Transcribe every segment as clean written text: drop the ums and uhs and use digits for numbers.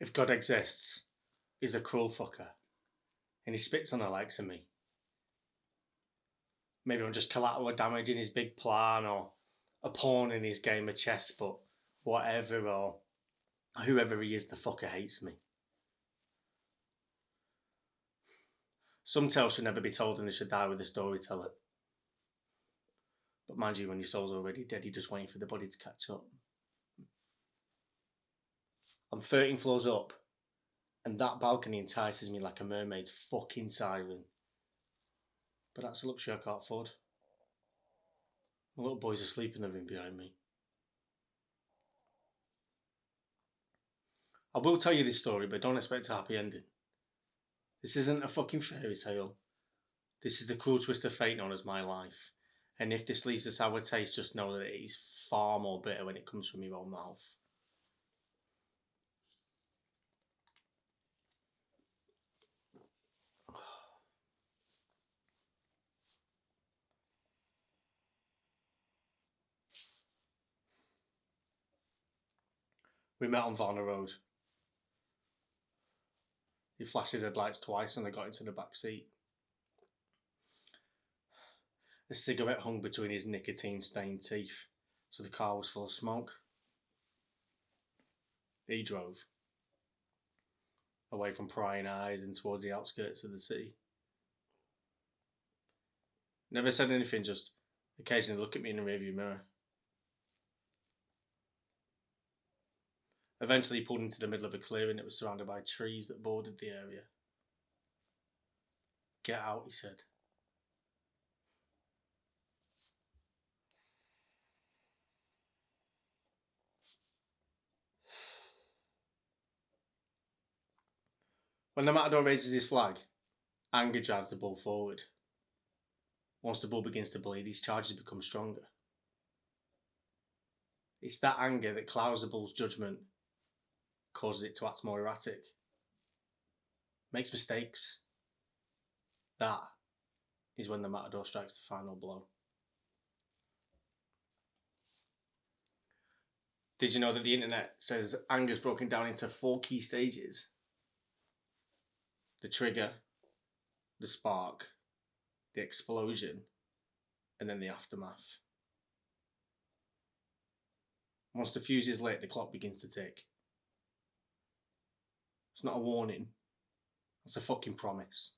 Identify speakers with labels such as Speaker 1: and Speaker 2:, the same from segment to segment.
Speaker 1: if God exists, he's a cruel fucker. And he spits on the likes of me. Maybe I'm just collateral damage in his big plan, or a pawn in his game of chess, but whatever, or whoever he is, the fucker hates me. Some tales should never be told and they should die with the storyteller. But mind you, when your soul's already dead, you're just waiting for the body to catch up. I'm 13 floors up, and that balcony entices me like a mermaid's fucking siren. But that's a luxury I can't afford. My little boy's asleep in the room behind me. I will tell you this story, but don't expect a happy ending. This isn't a fucking fairy tale. This is the cruel twist of fate known as my life. And if this leaves a sour taste, just know that it is far more bitter when it comes from your own mouth. We met on Varna Road. He flashed his headlights twice and I got into the back seat. A cigarette hung between his nicotine-stained teeth, so the car was full of smoke. He drove, away from prying eyes and towards the outskirts of the city. Never said anything, just occasionally look at me in the rearview mirror. Eventually he pulled into the middle of a clearing that was surrounded by trees that bordered the area. Get out, he said. When the Matador raises his flag, anger drives the bull forward. Once the bull begins to bleed, his charges become stronger. It's that anger that clouds the bull's judgment, causes it to act more erratic, makes mistakes. That is when the Matador strikes the final blow. Did you know that the internet says anger's broken down into 4 key stages? The trigger, the spark, the explosion, and then the aftermath. Once the fuse is lit, the clock begins to tick. It's not a warning, it's a fucking promise.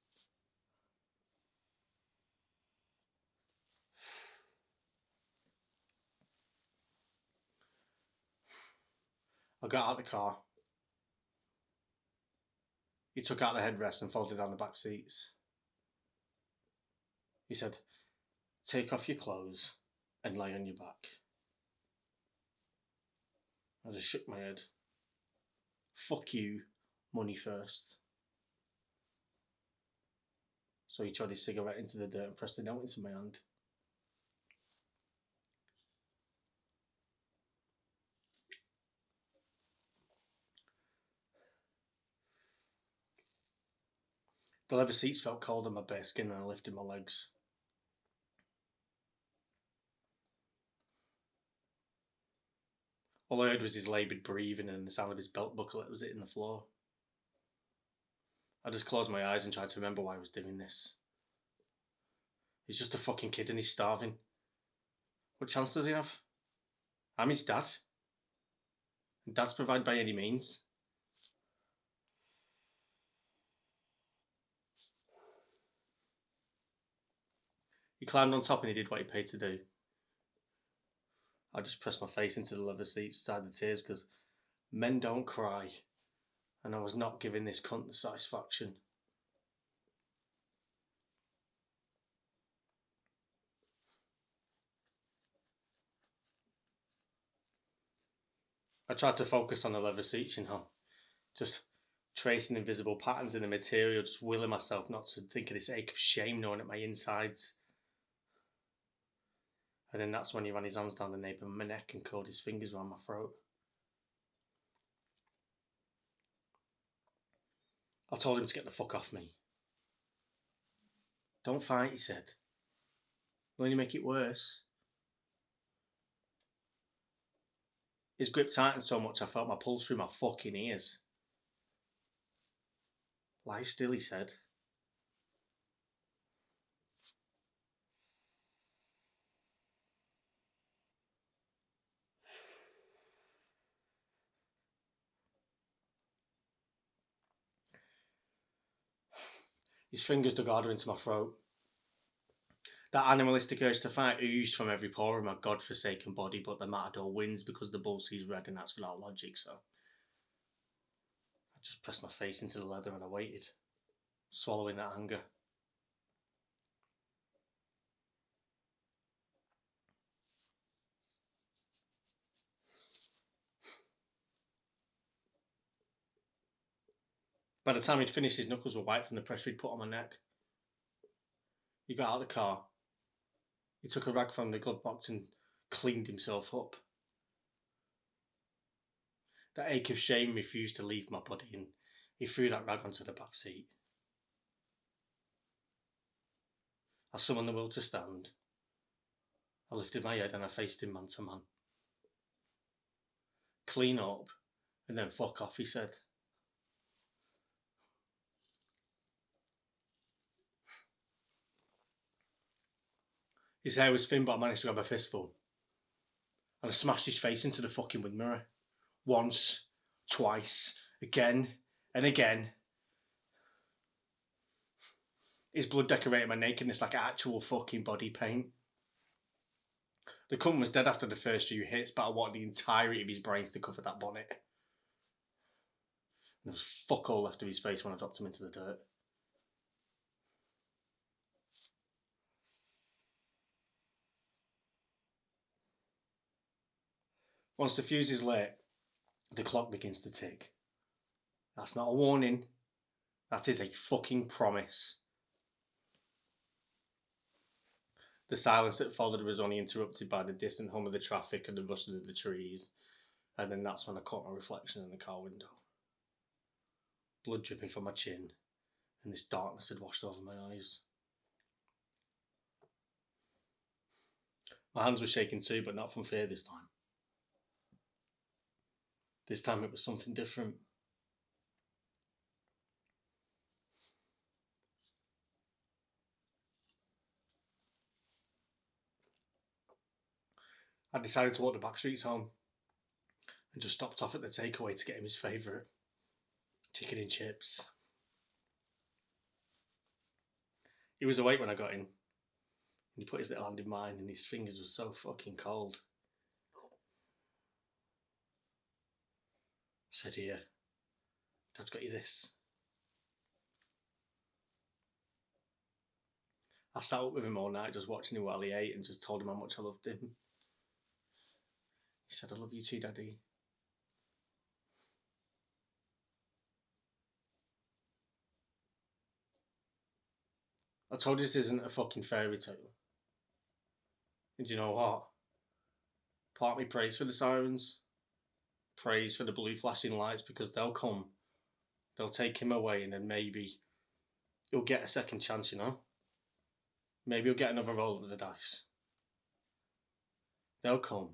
Speaker 1: I got out of the car. He took out the headrest and folded down the back seats. He said, "Take off your clothes and lie on your back." I just shook my head. Fuck you, money first. So he tried his cigarette into the dirt and pressed the note into my hand. The leather seats felt cold on my bare skin and I lifted my legs. All I heard was his laboured breathing and the sound of his belt buckle that was hitting the floor. I just closed my eyes and tried to remember why I was doing this. He's just a fucking kid and he's starving. What chance does he have? I'm his dad. And dads provide by any means. He climbed on top and he did what he paid to do. I just pressed my face into the leather seats, dried the tears, because men don't cry. And I was not giving this cunt the satisfaction. I tried to focus on the leather seats, just tracing invisible patterns in the material, just willing myself not to think of this ache of shame gnawing at my insides. And then that's when he ran his hands down the nape of my neck and curled his fingers around my throat. I told him to get the fuck off me. Don't fight, he said. It'll only make it worse. His grip tightened so much I felt my pulse through my fucking ears. Lie still, he said. His fingers dug harder into my throat. That animalistic urge to fight oozed from every pore of my god-forsaken body, but the Matador wins because the bull sees red, and that's without logic, so I just pressed my face into the leather and I waited, swallowing that anger. By the time he'd finished, his knuckles were white from the pressure he'd put on my neck. He got out of the car. He took a rag from the glove box and cleaned himself up. That ache of shame refused to leave my body, and he threw that rag onto the back seat. I summoned the will to stand. I lifted my head and I faced him man to man. Clean up, and then fuck off, he said. His hair was thin, but I managed to grab a fistful. And I smashed his face into the fucking wind mirror. Once, twice, again, and again. His blood decorated my nakedness like actual fucking body paint. The cunt was dead after the first few hits, but I wanted the entirety of his brains to cover that bonnet. And there was fuck all left of his face when I dropped him into the dirt. Once the fuse is lit, the clock begins to tick. That's not a warning. That is a fucking promise. The silence that followed was only interrupted by the distant hum of the traffic and the rustling of the trees. And then that's when I caught my reflection in the car window. Blood dripping from my chin, and this darkness had washed over my eyes. My hands were shaking too, but not from fear this time. This time it was something different. I decided to walk the back streets home and just stopped off at the takeaway to get him his favourite, chicken and chips. He was awake when I got in, and he put his little hand in mine, and his fingers were so fucking cold. I said, "Here, Dad's got you this." I sat up with him all night just watching him while he ate and just told him how much I loved him. He said, "I love you too, Daddy." I told you this isn't a fucking fairy tale. And do you know what? Part of me prays for the sirens, prays for the blue flashing lights, because they'll come, they'll take him away, and then maybe he'll get a second chance, you know? Maybe he'll get another roll of the dice. They'll come,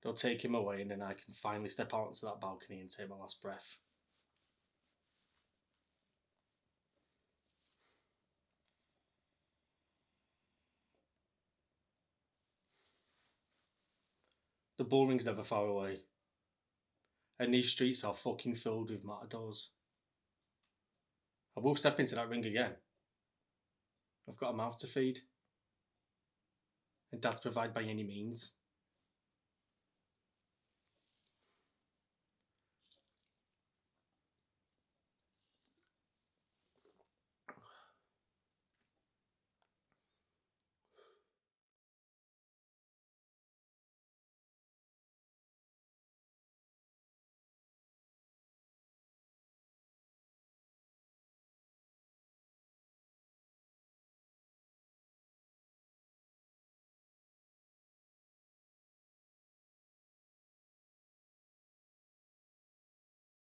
Speaker 1: they'll take him away, and then I can finally step out onto that balcony and take my last breath. The bull ring's never far away, and these streets are fucking filled with matadors. I will step into that ring again. I've got a mouth to feed, and Dad's provide by any means.